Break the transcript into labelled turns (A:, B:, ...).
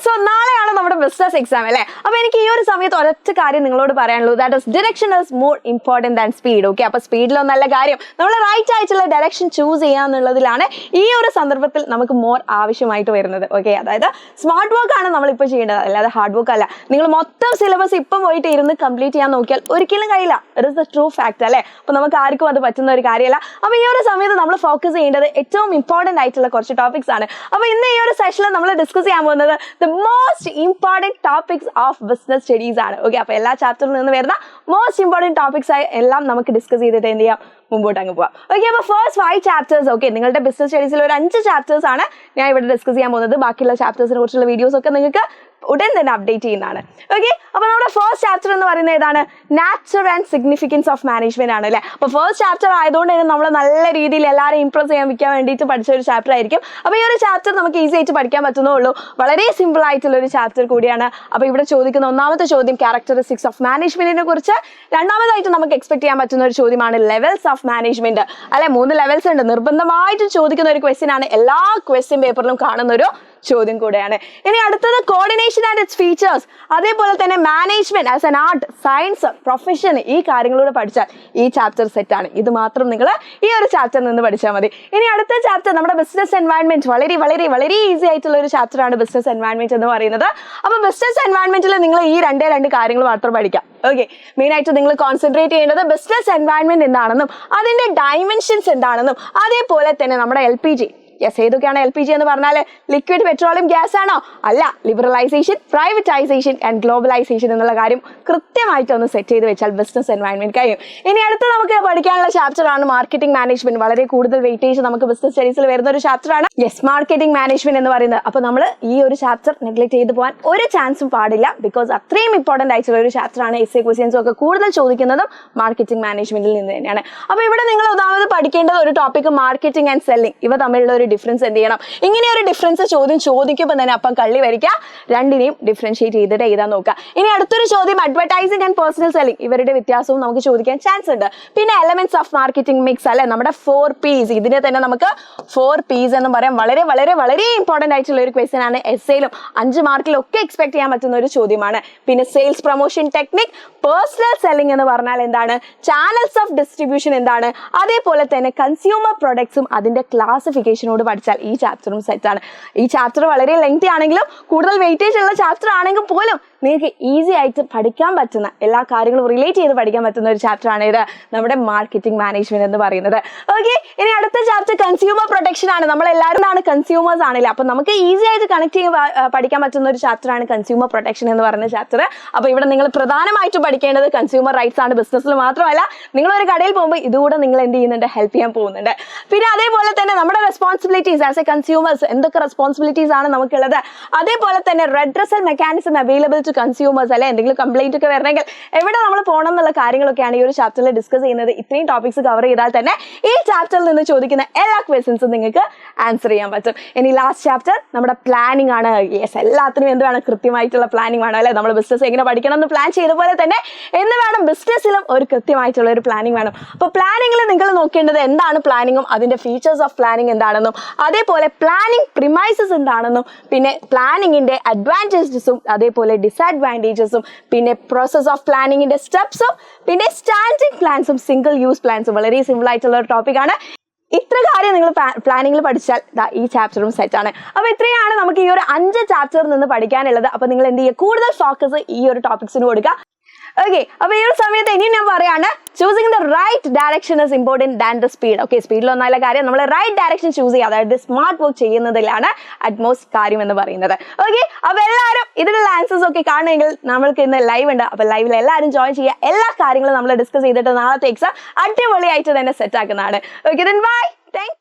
A: So നാളെയാണ് നമ്മുടെ business exam അല്ലേ. അപ്പോൾ എനിക്ക് ഈ ഒരു സമയത്ത് ഒരൊറ്റ കാര്യം നിങ്ങളോട് പറയാനുള്ളൂ. That is direction is more important than speed. Okay, അപ്പോൾ സ്പീഡിലൊന്നല്ല കാര്യം, നമ്മൾ റൈറ്റ് ആയിട്ടുള്ള ഡയറക്ഷൻ ചൂസ് ചെയ്യാന്നുള്ളതിലാണ് ഈ ഒരു സന്ദർഭത്തിൽ നമുക്ക് മോർ ആവശ്യമായിട്ട് വരുന്നത്. ഓക്കെ, അതായത് സ്മാർട്ട് വർക്ക് ആണ് നമ്മളിപ്പോൾ ചെയ്യേണ്ടത്, അല്ലാതെ ഹാർഡ് വർക്ക് അല്ല. നിങ്ങൾ മൊത്തം സിലബസ് ഇപ്പം പോയിട്ട് ഇരുന്ന് കംപ്ലീറ്റ് ചെയ്യാൻ നോക്കിയാൽ ഒരിക്കലും കഴിയില്ല. It is the true fact അല്ലേ. അപ്പോൾ നമുക്ക് ആർക്കും അത് പറ്റുന്ന ഒരു കാര്യമല്ല. അപ്പോൾ ഈ ഒരു സമയത്ത് നമ്മൾ ഫോക്കസ് ചെയ്യേണ്ടത് ഏറ്റവും ഇമ്പോർട്ടൻ്റ് ആയിട്ടുള്ള കുറച്ച് ടോപ്പിക്സ് ആണ്. അപ്പോൾ ഇന്ന് ഈ ഒരു സെഷനിൽ നമ്മൾ ഡിസ്കസ് ചെയ്യാൻ പോകുന്നത് the most important topics of business studies ആണ്. ഓക്കെ, അപ്പോൾ എല്ലാ ചാപ്റ്ററിൽ നിന്ന് വരുന്ന മോസ്റ്റ് ഇമ്പോർട്ടൻറ്റ് ടോപ്പിക്സ് ആയി എല്ലാം നമുക്ക് ഡിസ്കസ് ചെയ്തിട്ട് എന്ത് ചെയ്യാം, മുമ്പോട്ട് അങ്ങ് പോവാം. ഓക്കെ, അപ്പോൾ ഫസ്റ്റ് 5 ചാപ്റ്റേഴ്സ്. ഓക്കെ, നിങ്ങളുടെ ബിസിനസ് സ്റ്റഡീസിൽ ഒരു 5 ചാപ്റ്റേഴ്സ് ആണ് ഞാൻ ഇവിടെ ഡിസ്കസ് ചെയ്യാൻ പോകുന്നത്. ബാക്കിയുള്ള ചാപ്റ്റേഴ്സിനെ കുറിച്ചുള്ള വീഡിയോസ് ഒക്കെ നിങ്ങൾക്ക് ഉടൻ തന്നെ അപ്ഡേറ്റ് ചെയ്യുന്നതാണ്. ഓക്കെ, അപ്പോൾ നമ്മുടെ ഫസ്റ്റ് ചാപ്റ്റർ എന്ന് പറയുന്നത് ഏതാണ്? Nature and significance of management ആണ് അല്ലേ. അപ്പോൾ ഫസ്റ്റ് ചാപ്റ്റർ ആയതുകൊണ്ട് തന്നെ നമ്മൾ നല്ല രീതിയിൽ എല്ലാവരും ഇംപ്രസ് ചെയ്യാൻ വെക്കാൻ വേണ്ടിയിട്ട് പഠിച്ച ഒരു ചാപ്റ്റർ ആയിരിക്കും. അപ്പോൾ ഈ ഒരു ചാപ്റ്റർ നമുക്ക് ഈസി ആയിട്ട് പഠിക്കാൻ പറ്റുന്നുള്ളൂ. വളരെ സിമ്പിൾ ആയിട്ടുള്ള ഒരു ചാപ്റ്റർ കൂടിയാണ്. അപ്പോൾ ഇവിടെ ചോദിക്കുന്ന ഒന്നാമത്തെ ചോദ്യം ക്യാരക്ടറിസ്റ്റിക്സ് ഓഫ് മാനേജ്മെന്റിനെ കുറിച്ച്. രണ്ടാമതായിട്ട് നമുക്ക് എക്സ്പെക്ട് ചെയ്യാൻ പറ്റുന്ന ഒരു ചോദ്യമാണ് ലെവൽസ് ഓഫ് മാനേജ്മെന്റ് അല്ലെ. 3 ലെവൽസ് ഉണ്ട്, നിർബന്ധമായിട്ടും ചോദിക്കുന്ന ഒരു ക്വസ്റ്റ്യൻ ആണ്, എല്ലാ ക്വസ്റ്റ്യൻ പേപ്പറിലും കാണുന്ന ഒരു ചോദ്യം കൂടെയാണ്. ഇനി അടുത്തത് കോർഡിനേഷൻ ആൻഡ് ഇറ്റ്സ് ഫീച്ചേഴ്സ്, അതേപോലെ തന്നെ management as an art, science, profession, ഈ കാര്യങ്ങളൂടെ പഠിച്ചാൽ ഈ ചാപ്റ്റർ സെറ്റാണ്. ഇത് മാത്രം നിങ്ങൾ ഈ ഒരു ചാപ്റ്ററിൽ നിന്ന് പഠിച്ചാൽ മതി. ഇനി അടുത്ത ചാപ്റ്റർ നമ്മുടെ ബിസിനസ് എൻവയൺമെന്റ്, വളരെ വളരെ വളരെ ഈസി ആയിട്ടുള്ള ഒരു ചാപ്റ്ററാണ് ബിസിനസ് എൻവയൺമെന്റ് എന്ന് പറയുന്നത്. അപ്പോൾ ബിസിനസ് എൻവയൺമെന്റിൽ നിങ്ങൾ ഈ രണ്ട് കാര്യങ്ങൾ മാത്രം പഠിക്കാം. ഓക്കെ, മെയിൻ ആയിട്ട് നിങ്ങൾ കോൺസെൻട്രേറ്റ് ചെയ്യേണ്ടത് ബിസിനസ് എൻവയൺമെന്റ് എന്താണെന്നും അതിന്റെ ഡയമെൻഷൻസ് എന്താണെന്നും അതേപോലെ തന്നെ നമ്മുടെ LPG. യെസ്, ഏതൊക്കെയാണ് LPG എന്ന് പറഞ്ഞാൽ? ലിക്വിഡ് പെട്രോളിയം ഗ്യാസ് ആണോ? അല്ല, ലിബറലൈസേഷൻ, പ്രൈവറ്റൈസേഷൻ ആൻഡ് ഗ്ലോബലൈസേഷൻ എന്നുള്ള കാര്യം കൃത്യമായിട്ട് ഒന്ന് സെറ്റ് ചെയ്ത് വെച്ചാൽ ബിസിനസ് എൻവയൺമെന്റ് കഴിയും. ഇനി അടുത്ത് നമുക്ക് പഠിക്കാനുള്ള ചാപ്റ്റർ ആണ് മാർക്കറ്റിംഗ് മാനേജ്മെന്റ്. വളരെ കൂടുതൽ വെയിറ്റേജ് നമുക്ക് ബിസിനസ് സ്റ്റഡീസിൽ വരുന്ന ഒരു ചാപ്റ്റർ ആണ്. യെസ്, മാർക്കറ്റിംഗ് മാനേജ്മെന്റ് എന്ന് പറയുന്നത്. അപ്പോൾ നമ്മൾ ഈ ഒരു ചാപ്റ്റർ നെഗ്ലക്ട് ചെയ്ത് പോകാൻ ഒരു ചാൻസും പാടില്ല. ബിക്കോസ് അത്രയും ഇമ്പോർട്ടന്റ് ആയിട്ടുള്ള ഒരു ചാപ്റ്റർ ആണ്. എസ്എ ക്വസ്റ്റ്യൻസും ഒക്കെ കൂടുതൽ ചോദിക്കുന്നതും മാർക്കറ്റിംഗ് മാനേജ്മെന്റിൽ നിന്ന് തന്നെയാണ്. അപ്പോൾ ഇവിടെ നിങ്ങൾ ഒന്നാമത് പഠിക്കേണ്ടത് ഒരു ടോപ്പിക് മാർക്കറ്റിംഗ് ആൻഡ് സെല്ലിംഗ്. ഇവ തമ്മിലുള്ള ഒരു ഡിഫറൻസ് എന്ത് ചെയ്യണം? ഇങ്ങനെ ഒരു ഡിഫറൻസ് ചോദിക്കുമ്പോൾ തന്നെ അപ്പം കള്ളി വരിക, രണ്ടിനെയും ഡിഫറൻഷിയേറ്റ് ചെയ്തിട്ട് എഴുതാൻ നോക്കുക. ഇനി അടുത്തൊരു ചോദ്യം അഡ്വർടൈസിംഗ് ആൻഡ് പേഴ്സണൽ സെല്ലിംഗ്, ഇവരുടെ വ്യത്യാസവും നമുക്ക് ചോദിക്കാൻ ചാൻസ് ഉണ്ട്. പിന്നെ എലമെന്റ്സ് ഓഫ് മാർക്കറ്റിംഗ് മിക്സ് അല്ലെ, നമ്മുടെ 4 Ps. ഇതിനെ തന്നെ നമുക്ക് 4 Ps എന്ന് പറയാം. വളരെ വളരെ വളരെ ഇമ്പോർട്ടന്റ് ആയിട്ടുള്ള ഒരു ക്വസ്റ്റ്യൻ ആണ്. എസ്സേയിലും 5 മാർക്കിലും ഒക്കെ എക്സ്പെക്ട് ചെയ്യാൻ പറ്റുന്ന ഒരു ചോദ്യമാണ്. പിന്നെ sales promotion technique, personal selling എന്ന് പറഞ്ഞാൽ എന്താണ്, ചാനൽസ് ഓഫ് ഡിസ്ട്രിബ്യൂഷൻ എന്താണ്, അതേപോലെ തന്നെ കൺസ്യൂമർ പ്രൊഡക്ട്സും അതിന്റെ ക്ലാസിഫിക്കേഷനോട് പഠിച്ചാൽ ഈ ചാപ്റ്ററും സെറ്റാണ്. ഈ ചാപ്റ്റർ വളരെ ലെങ്തി ആണെങ്കിലും കൂടുതൽ വെയിറ്റേജ് ഉള്ള ചാപ്റ്റർ ആണെങ്കിൽ പോലും നിങ്ങൾക്ക് ഈസി ആയിട്ട് പഠിക്കാൻ പറ്റുന്ന എല്ലാ കാര്യങ്ങളും റിലേറ്റ് ചെയ്ത് പഠിക്കാൻ പറ്റുന്ന ഒരു ചാപ്റ്റർ ആണ് ഇത് നമ്മുടെ മാർക്കറ്റിംഗ് മാനേജ്മെന്റ് എന്ന് പറയുന്നത്. ഓക്കെ, ഇനി അടുത്ത ചാപ്റ്റർ കൺസ്യൂമർ പ്രൊട്ടക്ഷൻ ആണ്. നമ്മളെല്ലാവരും കൺസ്യൂമേഴ്സ് ആണല്ലേ. അപ്പോൾ നമുക്ക് ഈസി ആയിട്ട് കണക്ട് ചെയ്ത് പഠിക്കാൻ പറ്റുന്ന ഒരു ചാപ്റ്റർ ആണ് കൺസ്യൂമർ പ്രൊട്ടക്ഷൻ എന്ന് പറയുന്ന ചാപ്റ്റർ. അപ്പോൾ ഇവിടെ നിങ്ങൾ പ്രധാനമായിട്ടും പഠിക്കേണ്ടത് കൺസ്യൂമർ റൈറ്റ്സ് ആണ്. ബിസിനസ്സിൽ മാത്രമല്ല, നിങ്ങളൊരു കടയിൽ പോകുമ്പോൾ ഇതുകൂടെ നിങ്ങൾ എന്ത് ചെയ്യുന്നുണ്ട്, ഹെൽപ്പ് ചെയ്യാൻ പോകുന്നുണ്ട്. പിന്നെ അതേപോലെ തന്നെ നമ്മുടെ റെസ്പോൺസിബിലിറ്റീസ് ആസ് എ കൺസ്യൂമേഴ്സ്, എന്തൊക്കെ റെസ്പോൺസിബിലിറ്റീസ് ആണ് നമുക്കുള്ളത്. അതേപോലെ തന്നെ redressal mechanism available to consumers അല്ലെ. എന്തെങ്കിലും കംപ്ലൈന്റ് ഒക്കെ വരണമെങ്കിൽ എവിടെ നമ്മൾ പോകണം എന്നുള്ള കാര്യങ്ങളൊക്കെയാണ് ഈ ഒരു ചാപ്റ്ററിൽ ഡിസ്കസ് ചെയ്യുന്നത്. ഇത്രയും ടോപ്പിക്സ് കവർ ചെയ്താൽ തന്നെ ഈ ചാപ്റ്ററിൽ നിന്ന് ചോദിക്കുന്ന എല്ലാ ക്വസ്റ്റ്യൻസും നിങ്ങൾക്ക് ആൻസർ ചെയ്യാൻ പറ്റും. ഇനി ലാസ്റ്റ് ചാപ്റ്റർ നമ്മുടെ പ്ലാനിംഗ് ആണ്. യെസ്, എല്ലാത്തിനും എന്ത് വേണം, കൃത്യമായിട്ടുള്ള പ്ലാനിംഗ് വേണം അല്ലെ. നമ്മൾ ബിസിനസ് എങ്ങനെ പഠിക്കണം എന്ന് പ്ലാൻ ചെയ്ത പോലെ തന്നെ എന്ന് വേണം ബിസിനസ്സിലും ഒരു കൃത്യമായിട്ടുള്ള ഒരു പ്ലാനിംഗ് വേണം. അപ്പോൾ പ്ലാനിങ്ങിൽ നിങ്ങൾ നോക്കേണ്ടത് എന്താണ് പ്ലാനിങ്ങും അതിന്റെ ഫീച്ചേഴ്സ് ഓഫ് പ്ലാനിങ് എന്താണെന്നും അതേപോലെ പ്ലാനിങ് പ്രിമൈസസ് എന്താണെന്നും പിന്നെ പ്ലാനിങ്ങിന്റെ അഡ്വാൻറ്റേജസും അതേപോലെ ഡിസഡ്വാൻറ്റേജസും പിന്നെ പ്രോസസ് ഓഫ് പ്ലാനിങ്ങിന്റെ സ്റ്റെപ്സും പിന്നെ സ്റ്റാൻഡിംഗ് പ്ലാൻസും സിംഗിൾ യൂസ് പ്ലാൻസും വളരെ സിമ്പിൾ ആയിട്ടുള്ള ഒരു ടോപ്പിക്കാണ്. ഇത്ര കാര്യം നിങ്ങൾ പ്ലാനിങ്ങിൽ പഠിച്ചാൽ ഈ ചാപ്റ്ററും സെറ്റാണ്. അപ്പോൾ ഇത്രയാണ് നമുക്ക് ഈ ഒരു 5 ചാപ്റ്ററിൽ നിന്ന് പഠിക്കാനുള്ളത്. അപ്പോൾ നിങ്ങൾ എന്ത് ചെയ്യുക, കൂടുതൽ ഫോക്കസ് ഈ ഒരു ടോപ്പിക്സിന് കൊടുക്കുക. ഓക്കെ, അപ്പോൾ ഈ ഒരു സമയത്ത് ഇനിയും ഞാൻ പറയാണ്, choosing the right direction is important than the speed. Okay, സ്പീഡിലൊന്നല്ല കാര്യം, നമ്മൾ റൈറ്റ് ഡയറക്ഷൻ ചൂസ് ചെയ്യുക, അതായത് സ്മാർട്ട് വർക്ക് ചെയ്യുന്നതിലാണ് അറ്റ്മോസ്റ്റ് കാര്യം എന്ന് പറയുന്നത്. ഓക്കെ, അപ്പോൾ എല്ലാവരും ഇതിനുള്ള ആൻസേഴ്സ് ഒക്കെ കാണുമെങ്കിൽ നമ്മൾക്ക് ഇന്ന് ലൈവ് ഉണ്ട്. അപ്പോൾ ലൈവിൽ എല്ലാവരും ജോയിൻ ചെയ്യുക. എല്ലാ കാര്യങ്ങളും നമ്മൾ ഡിസ്കസ് ചെയ്തിട്ട് നാളത്തെ എക്സാം അടിപൊളിയായിട്ട് തന്നെ സെറ്റ് ആക്കുന്നതാണ്. Okay, then bye, thank U.